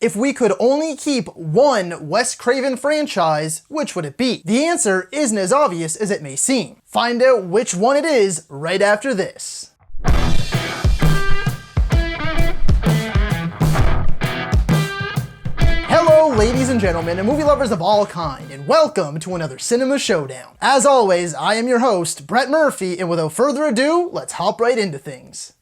If we could only keep one Wes Craven franchise, which would it be? The answer isn't as obvious as it may seem. Find out which one it is right after this. Hello ladies and gentlemen and movie lovers of all kind, and welcome to another Cinema Showdown. As always, I am your host, Brett Murphy, and without further ado, let's hop right into things.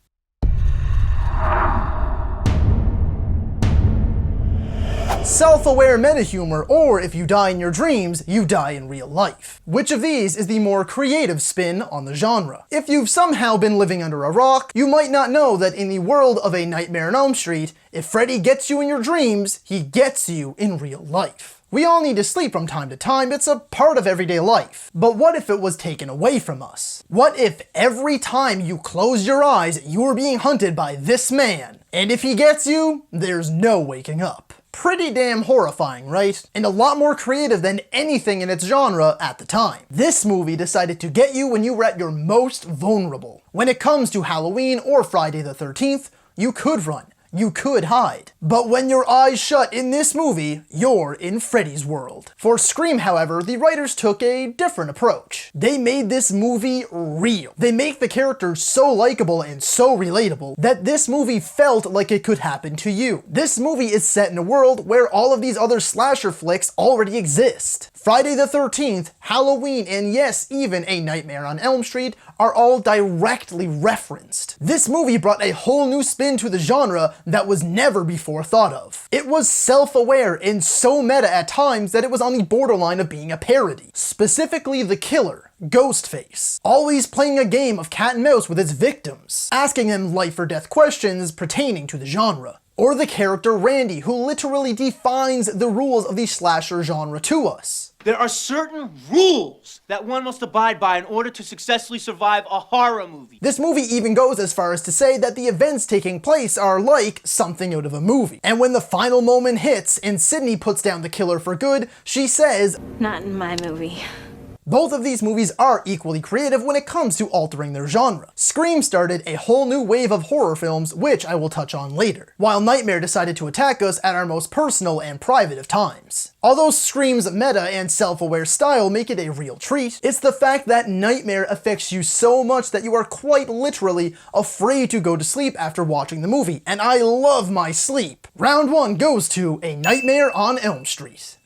Self-aware meta-humor, or if you die in your dreams, you die in real life. Which of these is the more creative spin on the genre? If you've somehow been living under a rock, you might not know that in the world of A Nightmare on Elm Street, if Freddy gets you in your dreams, he gets you in real life. We all need to sleep from time to time, it's a part of everyday life. But what if it was taken away from us? What if every time you close your eyes, you are being hunted by this man, and if he gets you, there's no waking up? Pretty damn horrifying, right? And a lot more creative than anything in its genre at the time. This movie decided to get you when you were at your most vulnerable. When it comes to Halloween or Friday the 13th, you could run. You could hide. But when your eyes shut in this movie, you're in Freddy's world. For Scream, however, the writers took a different approach. They made this movie real. They make the characters so likable and so relatable that this movie felt like it could happen to you. This movie is set in a world where all of these other slasher flicks already exist. Friday the 13th, Halloween, and yes, even A Nightmare on Elm Street are all directly referenced. This movie brought a whole new spin to the genre that was never before thought of. It was self-aware and so meta at times that it was on the borderline of being a parody. Specifically the killer, Ghostface, always playing a game of cat and mouse with his victims, asking them life or death questions pertaining to the genre. Or the character Randy, who literally defines the rules of the slasher genre to us. There are certain rules that one must abide by in order to successfully survive a horror movie. This movie even goes as far as to say that the events taking place are like something out of a movie. And when the final moment hits and Sydney puts down the killer for good, she says, "Not in my movie." Both of these movies are equally creative when it comes to altering their genre. Scream started a whole new wave of horror films, which I will touch on later, while Nightmare decided to attack us at our most personal and private of times. Although Scream's meta and self-aware style make it a real treat, it's the fact that Nightmare affects you so much that you are quite literally afraid to go to sleep after watching the movie, and I love my sleep. Round 1 goes to A Nightmare on Elm Street.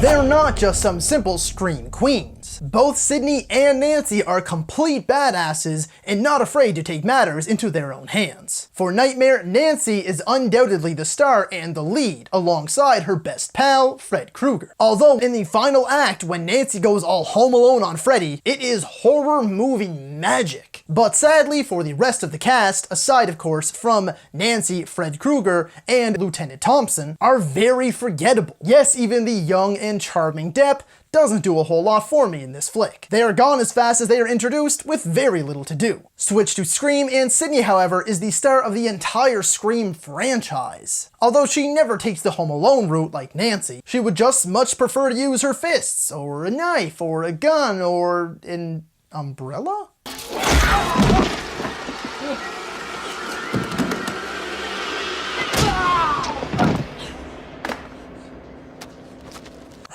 They're not just some simple scream queens. Both Sydney and Nancy are complete badasses and not afraid to take matters into their own hands. For Nightmare, Nancy is undoubtedly the star and the lead, alongside her best pal, Fred Krueger. Although in the final act, when Nancy goes all home alone on Freddy, it is horror movie magic. But sadly for the rest of the cast, aside of course from Nancy, Fred Krueger, and Lieutenant Thompson, are very forgettable. Yes, even the young and charming Depp doesn't do a whole lot for me in this flick. They are gone as fast as they are introduced with very little to do. Switch to Scream, and Sydney, however, is the star of the entire Scream franchise. Although she never takes the Home Alone route like Nancy, she would just much prefer to use her fists, or a knife, or a gun, or an umbrella?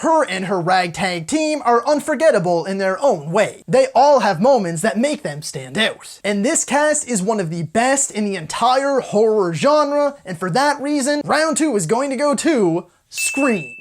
Her and her ragtag team are unforgettable in their own way. They all have moments that make them stand out. And this cast is one of the best in the entire horror genre, and for that reason, round 2 is going to go to Scream.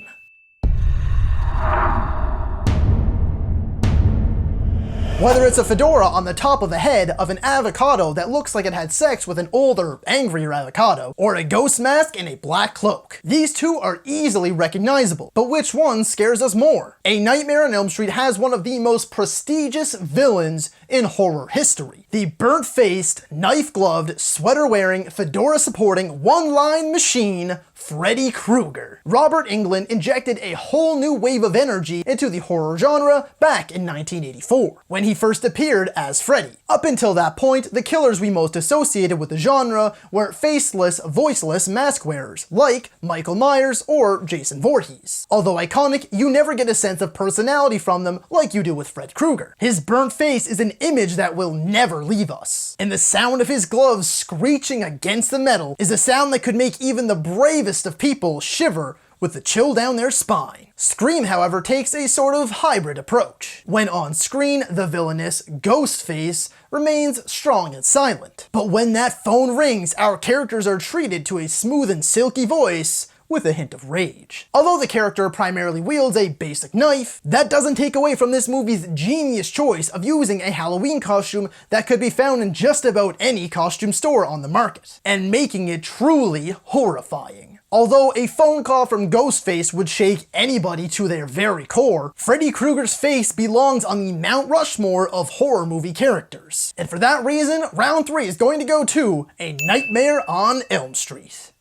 Whether it's a fedora on the top of the head of an avocado that looks like it had sex with an older, angrier avocado, or a ghost mask and a black cloak, these two are easily recognizable. But which one scares us more? A Nightmare on Elm Street has one of the most prestigious villains in horror history. The burnt-faced, knife-gloved, sweater-wearing, fedora-supporting, one-line machine, Freddy Krueger. Robert Englund injected a whole new wave of energy into the horror genre back in 1984, when he first appeared as Freddy. Up until that point, the killers we most associated with the genre were faceless, voiceless mask wearers, like Michael Myers or Jason Voorhees. Although iconic, you never get a sense of personality from them like you do with Fred Krueger. His burnt face is an image that will never leave us, and the sound of his gloves screeching against the metal is a sound that could make even the bravest of people shiver with the chill down their spine. Scream, however, takes a sort of hybrid approach. When on screen, the villainous Ghostface remains strong and silent. But when that phone rings, our characters are treated to a smooth and silky voice with a hint of rage. Although the character primarily wields a basic knife, that doesn't take away from this movie's genius choice of using a Halloween costume that could be found in just about any costume store on the market, and making it truly horrifying. Although a phone call from Ghostface would shake anybody to their very core, Freddy Krueger's face belongs on the Mount Rushmore of horror movie characters. And for that reason, round 3 is going to go to A Nightmare on Elm Street.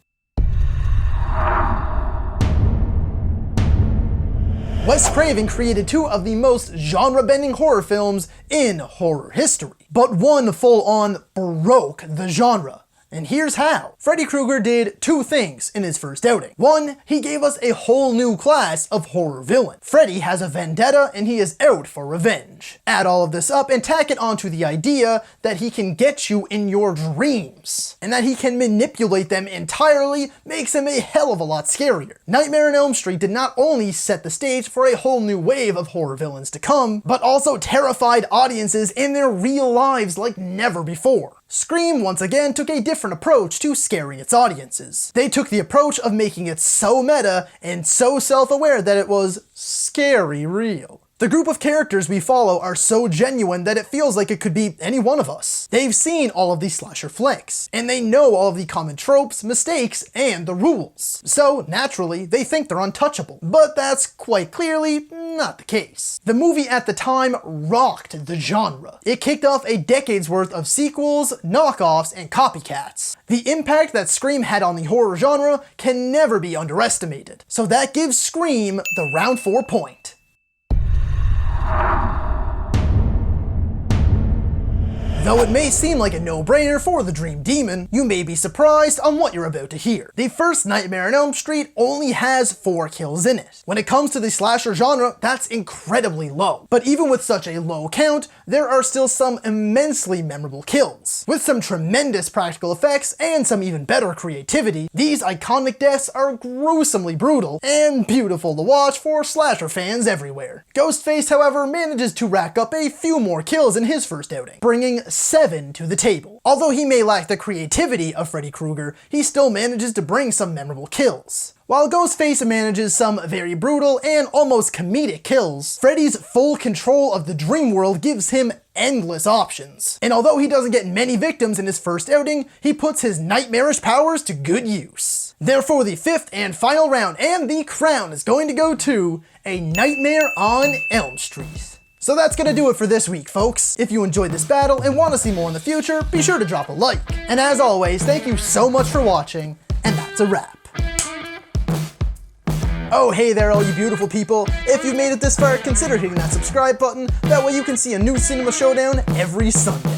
Wes Craven created 2 of the most genre-bending horror films in horror history, but one full-on broke the genre. And here's how. Freddy Krueger did 2 things in his first outing. 1, he gave us a whole new class of horror villain. Freddy has a vendetta and he is out for revenge. Add all of this up and tack it onto the idea that he can get you in your dreams, and that he can manipulate them entirely makes him a hell of a lot scarier. Nightmare on Elm Street did not only set the stage for a whole new wave of horror villains to come, but also terrified audiences in their real lives like never before. Scream once again took a different approach to scaring its audiences. They took the approach of making it so meta and so self-aware that it was scary real. The group of characters we follow are so genuine that it feels like it could be any one of us. They've seen all of these slasher flicks, and they know all of the common tropes, mistakes, and the rules. So, naturally, they think they're untouchable. But that's quite clearly not the case. The movie at the time rocked the genre. It kicked off a decade's worth of sequels, knockoffs, and copycats. The impact that Scream had on the horror genre can never be underestimated. So that gives Scream the round 4 point. Though it may seem like a no-brainer for the Dream Demon, you may be surprised on what you're about to hear. The first Nightmare on Elm Street only has 4 kills in it. When it comes to the slasher genre, that's incredibly low. But even with such a low count, there are still some immensely memorable kills. With some tremendous practical effects and some even better creativity, these iconic deaths are gruesomely brutal and beautiful to watch for slasher fans everywhere. Ghostface, however, manages to rack up a few more kills in his first outing, bringing 7 to the table. Although he may lack the creativity of Freddy Krueger, he still manages to bring some memorable kills. While Ghostface manages some very brutal and almost comedic kills, Freddy's full control of the dream world gives him endless options. And although he doesn't get many victims in his first outing, he puts his nightmarish powers to good use. Therefore, the 5th and final round and the crown is going to go to A Nightmare on Elm Street. So that's gonna do it for this week, folks. If you enjoyed this battle and want to see more in the future, be sure to drop a like. And as always, thank you so much for watching, and that's a wrap. Oh, hey there, all you beautiful people. If you've made it this far, consider hitting that subscribe button. That way you can see a new Cinema Showdown every Sunday.